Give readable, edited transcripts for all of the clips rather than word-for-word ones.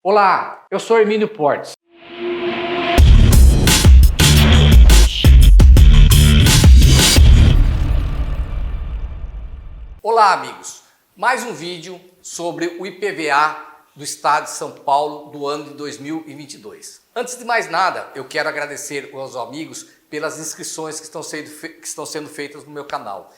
Olá, eu sou Hermínio Portes. Olá, amigos. Mais um vídeo sobre o IPVA do Estado de São Paulo do ano de 2022. Antes de mais nada, eu quero agradecer aos amigos pelas inscrições que estão sendo feitas no meu canal.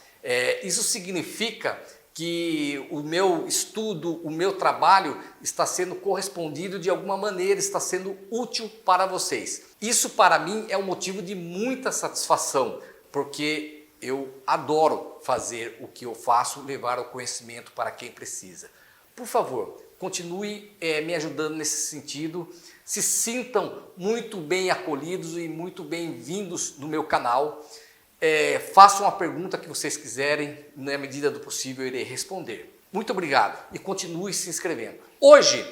Isso significa que o meu estudo, o meu trabalho está sendo correspondido de alguma maneira, está sendo útil para vocês. Isso para mim é um motivo de muita satisfação, porque eu adoro fazer o que eu faço, levar o conhecimento para quem precisa. Por favor, continue me ajudando nesse sentido, se sintam muito bem acolhidos e muito bem-vindos no meu canal. Façam a pergunta que vocês quiserem, na medida do possível eu irei responder. Muito obrigado e continue se inscrevendo. Hoje,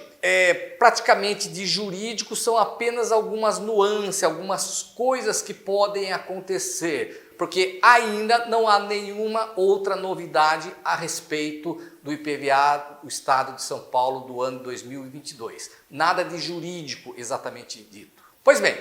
praticamente de jurídico, são apenas algumas nuances, algumas coisas que podem acontecer, porque ainda não há nenhuma outra novidade a respeito do IPVA do Estado de São Paulo do ano 2022. Nada de jurídico exatamente dito. Pois bem,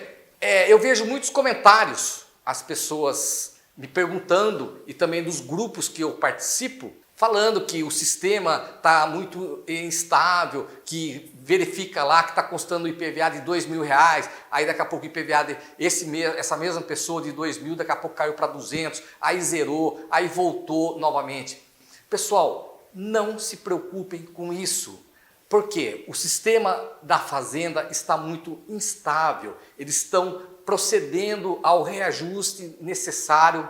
eu vejo muitos comentários, as pessoas me perguntando, e também dos grupos que eu participo, falando que o sistema está muito instável, que verifica lá que está constando o IPVA de R$2.000, aí daqui a pouco o IPVA essa mesma pessoa de 2.000, daqui a pouco caiu para 200, aí zerou, aí voltou novamente. Pessoal, não se preocupem com isso, porque o sistema da Fazenda está muito instável, eles estão procedendo ao reajuste necessário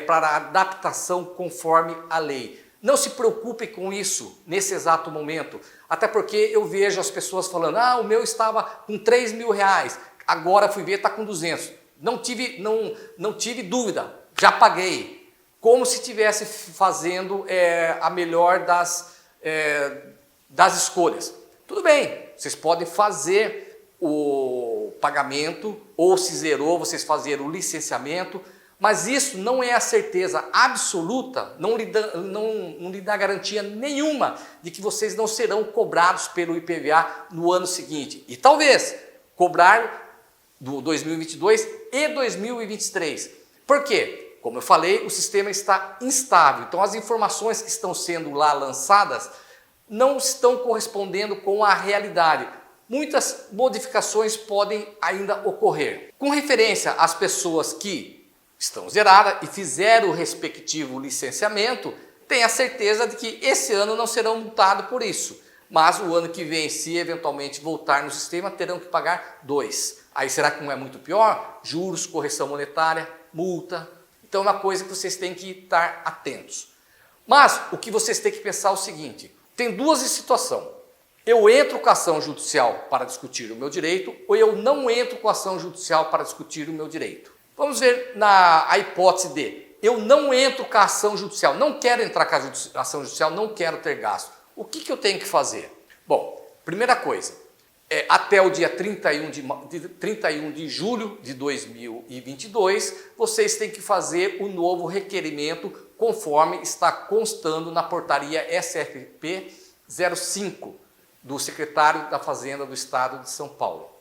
para a adaptação conforme a lei. Não se preocupe com isso nesse exato momento, até porque eu vejo as pessoas falando, o meu estava com R$3.000, agora fui ver está com 200. Não tive dúvida, já paguei, como se estivesse fazendo a melhor das escolhas. Tudo bem, vocês podem fazer o pagamento, ou se zerou, vocês fazerem o licenciamento, mas isso não é a certeza absoluta, não lhe dá garantia nenhuma de que vocês não serão cobrados pelo IPVA no ano seguinte. E talvez cobrar do 2022 e 2023. Por quê? Como eu falei, o sistema está instável, então as informações que estão sendo lá lançadas não estão correspondendo com a realidade. Muitas modificações podem ainda ocorrer. Com referência às pessoas que estão zeradas e fizeram o respectivo licenciamento, tenha certeza de que esse ano não serão multados por isso. Mas o ano que vem, se eventualmente voltar no sistema, terão que pagar 2. Aí será que não é muito pior? Juros, correção monetária, multa. Então é uma coisa que vocês têm que estar atentos. Mas o que vocês têm que pensar é o seguinte, tem duas situações. Eu entro com a ação judicial para discutir o meu direito ou eu não entro com a ação judicial para discutir o meu direito. Vamos ver a hipótese de eu não entro com a ação judicial, não quero entrar com a ação judicial, não quero ter gasto. O que eu tenho que fazer? Bom, primeira coisa, até o dia 31 de julho de 2022, vocês têm que fazer o novo requerimento conforme está constando na portaria SFP 05 do secretário da Fazenda do Estado de São Paulo,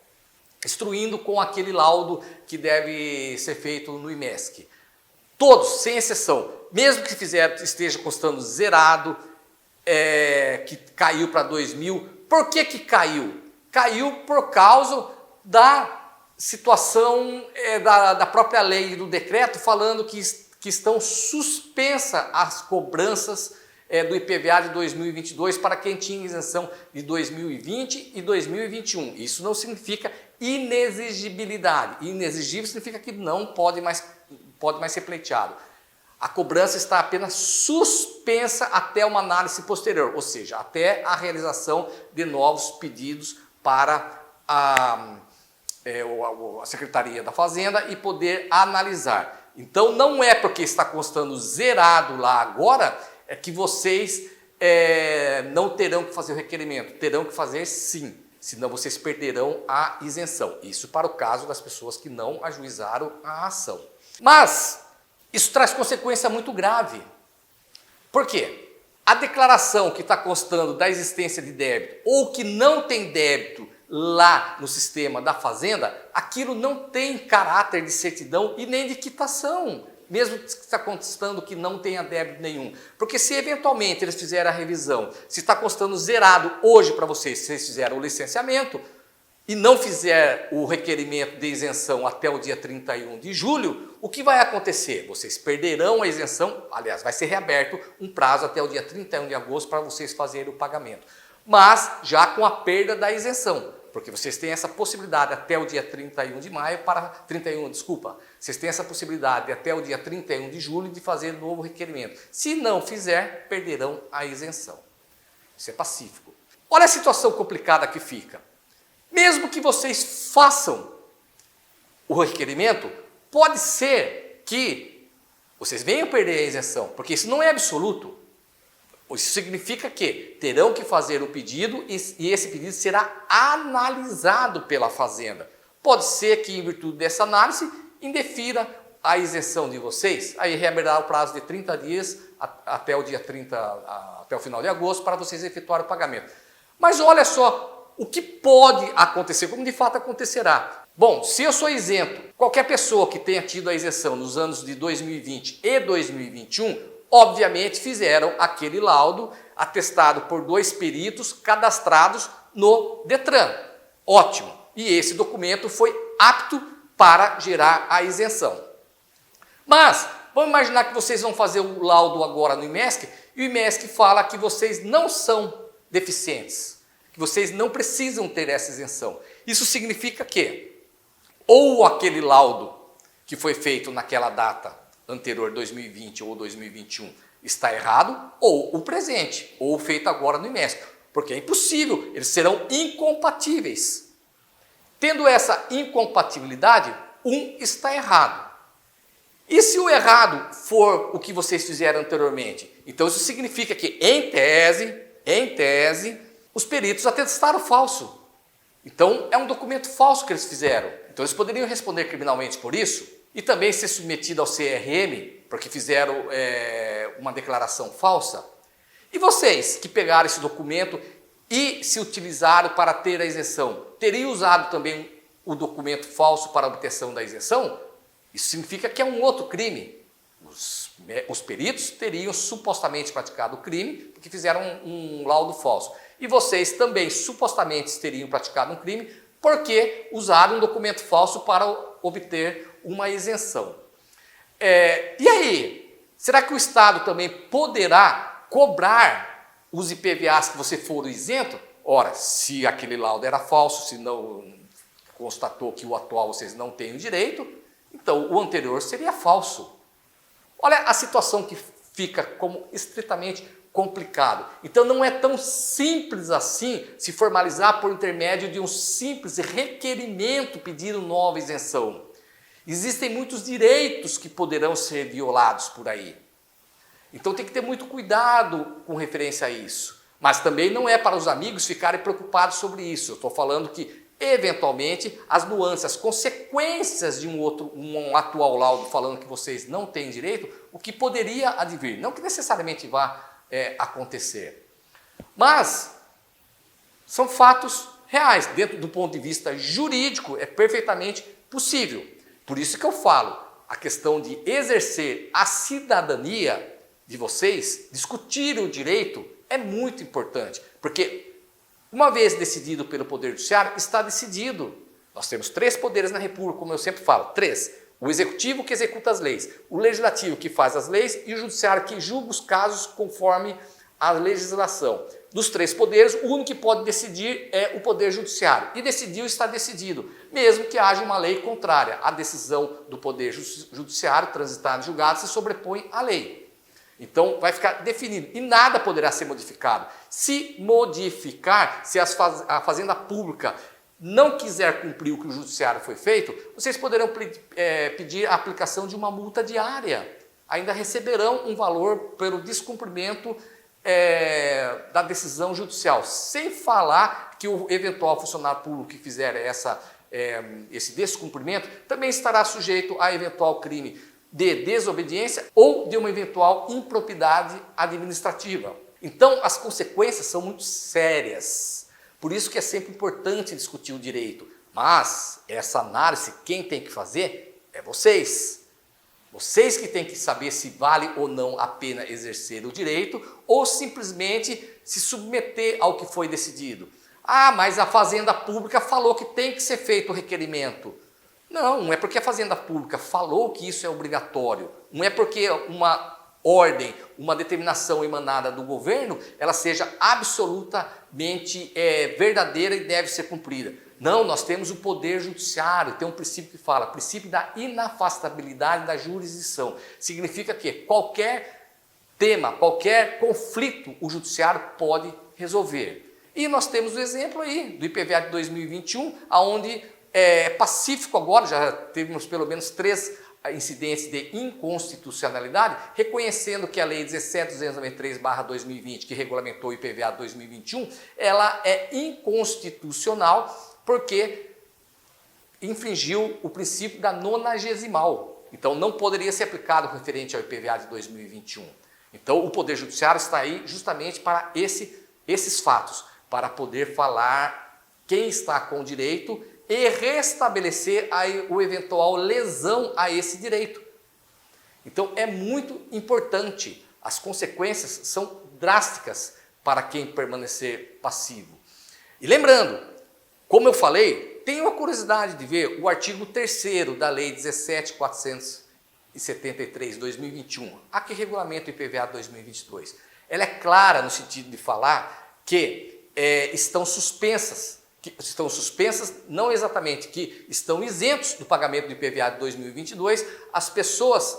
instruindo com aquele laudo que deve ser feito no IMESC. Todos, sem exceção, mesmo que esteja constando zerado, que caiu para 2.000, por que caiu? Caiu por causa da situação da própria lei e do decreto falando que estão suspensas as cobranças do IPVA de 2022 para quem tinha isenção de 2020 e 2021. Isso não significa inexigibilidade. Inexigível significa que não pode mais ser pleiteado. A cobrança está apenas suspensa até uma análise posterior, ou seja, até a realização de novos pedidos para a Secretaria da Fazenda e poder analisar. Então não é porque está constando zerado lá agora que vocês não terão que fazer o requerimento, terão que fazer sim, senão vocês perderão a isenção. Isso para o caso das pessoas que não ajuizaram a ação. Mas isso traz consequência muito grave. Por quê? A declaração que está constando da existência de débito ou que não tem débito lá no sistema da fazenda, aquilo não tem caráter de certidão e nem de quitação, mesmo que está constando que não tenha débito nenhum. Porque se eventualmente eles fizerem a revisão, se está constando zerado hoje para vocês, se vocês fizeram o licenciamento e não fizer o requerimento de isenção até o dia 31 de julho, o que vai acontecer? Vocês perderão a isenção, aliás, vai ser reaberto um prazo até o dia 31 de agosto para vocês fazerem o pagamento. Mas já com a perda da isenção, porque vocês têm essa possibilidade até o dia 31 de maio vocês têm essa possibilidade até o dia 31 de julho de fazer novo requerimento. Se não fizer, perderão a isenção. Isso é pacífico. Olha a situação complicada que fica. Mesmo que vocês façam o requerimento, pode ser que vocês venham perder a isenção, porque isso não é absoluto. Isso significa que terão que fazer o pedido e esse pedido será analisado pela Fazenda. Pode ser que, em virtude dessa análise, indefira a isenção de vocês, aí reabrirá o prazo de 30 dias até o dia 30, até o final de agosto, para vocês efetuarem o pagamento. Mas olha só o que pode acontecer, como de fato acontecerá. Bom, se eu sou isento, qualquer pessoa que tenha tido a isenção nos anos de 2020 e 2021, obviamente fizeram aquele laudo atestado por 2 peritos cadastrados no Detran. Ótimo! E esse documento foi apto para gerar a isenção. Mas, vamos imaginar que vocês vão fazer o laudo agora no IMESC e o IMESC fala que vocês não são deficientes, que vocês não precisam ter essa isenção. Isso significa que ou aquele laudo que foi feito naquela data anterior, 2020 ou 2021, está errado, ou o presente, ou feito agora no IMESC, porque é impossível, eles serão incompatíveis. Tendo essa incompatibilidade, um está errado. E se o errado for o que vocês fizeram anteriormente? Então isso significa que, em tese, os peritos atestaram falso. Então é um documento falso que eles fizeram. Então eles poderiam responder criminalmente por isso e também ser submetido ao CRM, porque fizeram uma declaração falsa. E vocês que pegaram esse documento e se utilizaram para ter a isenção, teriam usado também o documento falso para a obtenção da isenção? Isso significa que é um outro crime. Os peritos teriam supostamente praticado o crime porque fizeram um laudo falso. E vocês também supostamente teriam praticado um crime porque usaram um documento falso para obter uma isenção. E aí, será que o Estado também poderá cobrar os IPVAs que você for isento? Ora, se aquele laudo era falso, se não constatou que o atual vocês não têm o direito, então o anterior seria falso. Olha a situação que fica como estritamente complicado. Então não é tão simples assim se formalizar por intermédio de um simples requerimento pedindo nova isenção. Existem muitos direitos que poderão ser violados por aí. Então tem que ter muito cuidado com referência a isso. Mas também não é para os amigos ficarem preocupados sobre isso. Eu estou falando que, eventualmente, as nuances, as consequências de um atual laudo falando que vocês não têm direito, o que poderia advir. Não que necessariamente vá acontecer. Mas são fatos reais. Dentro do ponto de vista jurídico, é perfeitamente possível. Por isso que eu falo, a questão de exercer a cidadania de vocês, discutir o direito, é muito importante. Porque, uma vez decidido pelo Poder Judiciário, está decidido. Nós temos 3 poderes na República, como eu sempre falo, 3. O Executivo que executa as leis, o Legislativo que faz as leis e o Judiciário que julga os casos conforme a legislação. Dos 3 poderes, o único que pode decidir é o Poder Judiciário. E decidiu, está decidido, mesmo que haja uma lei contrária. A decisão do Poder Judiciário, transitada em julgado, se sobrepõe à lei. Então vai ficar definido e nada poderá ser modificado. Se modificar, se a Fazenda Pública não quiser cumprir o que o Judiciário foi feito, vocês poderão pedir a aplicação de uma multa diária. Ainda receberão um valor pelo descumprimento da decisão judicial, sem falar que o eventual funcionário público que fizer esse descumprimento também estará sujeito a eventual crime de desobediência ou de uma eventual improbidade administrativa. Então, as consequências são muito sérias. Por isso que é sempre importante discutir o direito. Mas essa análise, quem tem que fazer é vocês. Vocês que têm que saber se vale ou não a pena exercer o direito ou simplesmente se submeter ao que foi decidido. Ah, mas a Fazenda Pública falou que tem que ser feito o requerimento. Não é porque a Fazenda Pública falou que isso é obrigatório. Não é porque uma ordem, uma determinação emanada do governo, ela seja absolutamente verdadeira e deve ser cumprida. Não, nós temos o poder judiciário, tem um princípio que fala, princípio da inafastabilidade da jurisdição. Significa que qualquer tema, qualquer conflito, o judiciário pode resolver. E nós temos o exemplo aí do IPVA de 2021, onde é pacífico agora, já tivemos pelo menos 3 incidentes de inconstitucionalidade, reconhecendo que a Lei 17.293/2020, que regulamentou o IPVA de 2021, ela é inconstitucional porque infringiu o princípio da nonagesimal. Então não poderia ser aplicado referente ao IPVA de 2021. Então o Poder Judiciário está aí justamente para esses fatos, para poder falar quem está com o direito e restabelecer o eventual lesão a esse direito. Então é muito importante, as consequências são drásticas para quem permanecer passivo. E lembrando, como eu falei, tenho a curiosidade de ver o artigo 3º da Lei 17.473/2021, a que regulamenta o IPVA 2022. Ela é clara no sentido de falar que estão suspensas não exatamente que estão isentos do pagamento do IPVA de 2022 as pessoas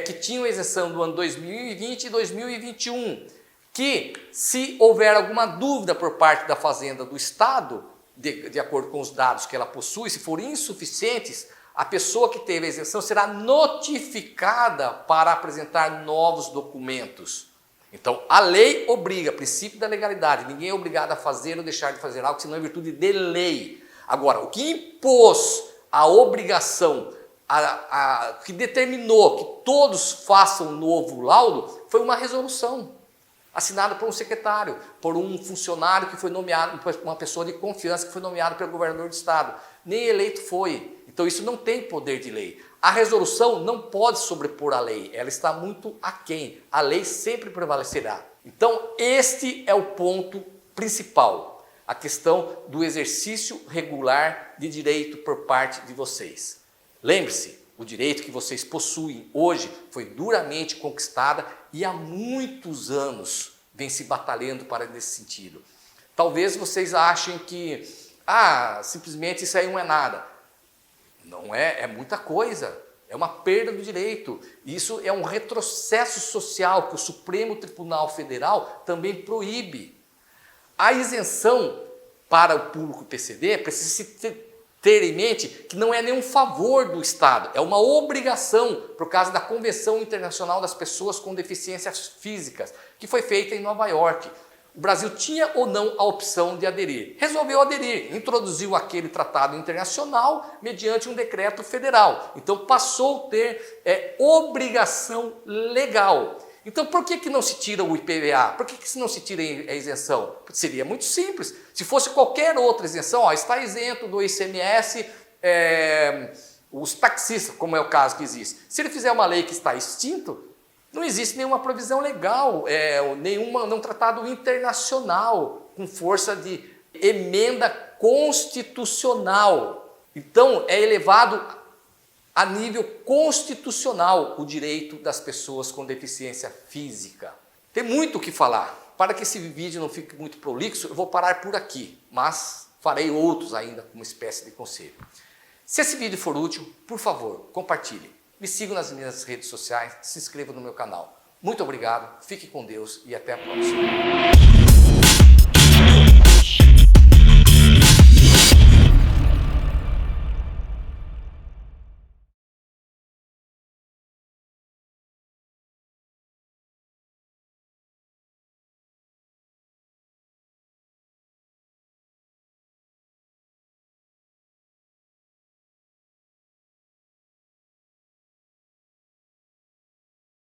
que tinham isenção do ano 2020 e 2021, que se houver alguma dúvida por parte da Fazenda do Estado, de acordo com os dados que ela possui, se forem insuficientes, a pessoa que teve a isenção será notificada para apresentar novos documentos. Então, a lei obriga, princípio da legalidade, ninguém é obrigado a fazer ou deixar de fazer algo, senão em virtude de lei. Agora, o que impôs a obrigação, que determinou que todos façam um novo laudo, foi uma resolução assinada por um secretário, por um funcionário que foi nomeado, uma pessoa de confiança que foi nomeada pelo governador do estado. Nem eleito foi. Então isso não tem poder de lei. A resolução não pode sobrepor a lei, ela está muito aquém. A lei sempre prevalecerá. Então este é o ponto principal, a questão do exercício regular de direito por parte de vocês. Lembre-se, o direito que vocês possuem hoje foi duramente conquistado e há muitos anos vem se batalhando para nesse sentido. Talvez vocês achem que simplesmente isso aí não é nada. Não é, é muita coisa. É uma perda do direito. Isso é um retrocesso social que o Supremo Tribunal Federal também proíbe. A isenção para o público PCD precisa se ter em mente que não é nenhum favor do Estado, é uma obrigação por causa da Convenção Internacional das Pessoas com Deficiências Físicas, que foi feita em Nova York. O Brasil tinha ou não a opção de aderir. Resolveu aderir, introduziu aquele tratado internacional mediante um decreto federal. Então passou a ter obrigação legal. Então por que não se tira o IPVA? Por que não se tira a isenção? Seria muito simples. Se fosse qualquer outra isenção, está isento do ICMS os taxistas, como é o caso que existe. Se ele fizer uma lei que está extinto, não existe nenhuma provisão legal, nenhum tratado internacional com força de emenda constitucional. Então é elevado a nível constitucional o direito das pessoas com deficiência física. Tem muito o que falar. Para que esse vídeo não fique muito prolixo, eu vou parar por aqui, mas farei outros ainda como espécie de conselho. Se esse vídeo for útil, por favor, compartilhe. Me sigam nas minhas redes sociais, se inscreva no meu canal. Muito obrigado, fique com Deus e até a próxima.